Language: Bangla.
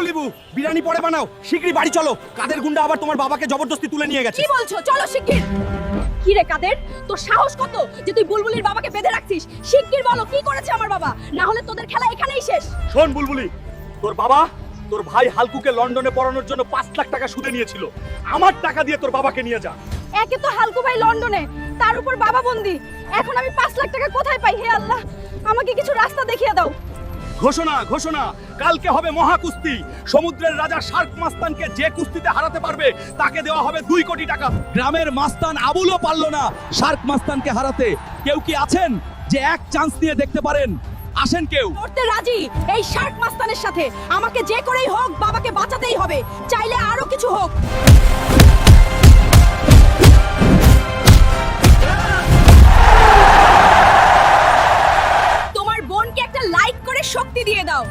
বুবলিবু বিরিয়ানি পরে বানাও, শিগগিরই বাড়ি চলো। কাদের গুন্ডা আবার তোমার বাবাকে জবরদস্তি তুলে নিয়ে গেছে। কি বলছো? চলো শিগগির। কি রে কাদের, তোর সাহস কত যে তুই বুলবুলির বাবাকে বেঁধে রাখছিস? শিগগির বলো কি করেছে আমার বাবা, না হলে তোদের খেলা এখানেই শেষ। শোন বুলবুলি, তোর বাবা তোর ভাই হালকুকে লন্ডনে পড়ানোর জন্য 5 লাখ টাকা সুদে নিয়েছিল। আমার টাকা দিয়ে তোর বাবাকে নিয়ে যা। একে তো হালকু ভাই লন্ডনে, তার উপর বাবা বন্দি। এখন আমি 5 লাখ টাকা কোথায় পাই? হে আল্লাহ, আমাকে কিছু রাস্তা দেখিয়ে দাও। ঘোষণা ঘোষণা, কালকে হবে মহাকুস্তি। সমুদ্রের রাজা শার্ক মাস্তানকে যে কুস্তিতে হারাতে পারবে তাকে দেওয়া হবে 2 কোটি টাকা। গ্রামের মাস্তান আবুলও পারল না শার্ক মাস্তানকে হারাতে। কেউ কি আছেন যে এক চান্স নিয়ে দেখতে পারেন? আসেন কেউ। করতে রাজি এই শার্ক মাস্তানের সাথে। আমাকে যে করেই হোক বাবাকে বাঁচাতেই হবে, চাইলে আরো কিছু হোক। তোমার বোনকে একটা লাইক করে শক্তি দিয়ে দাও।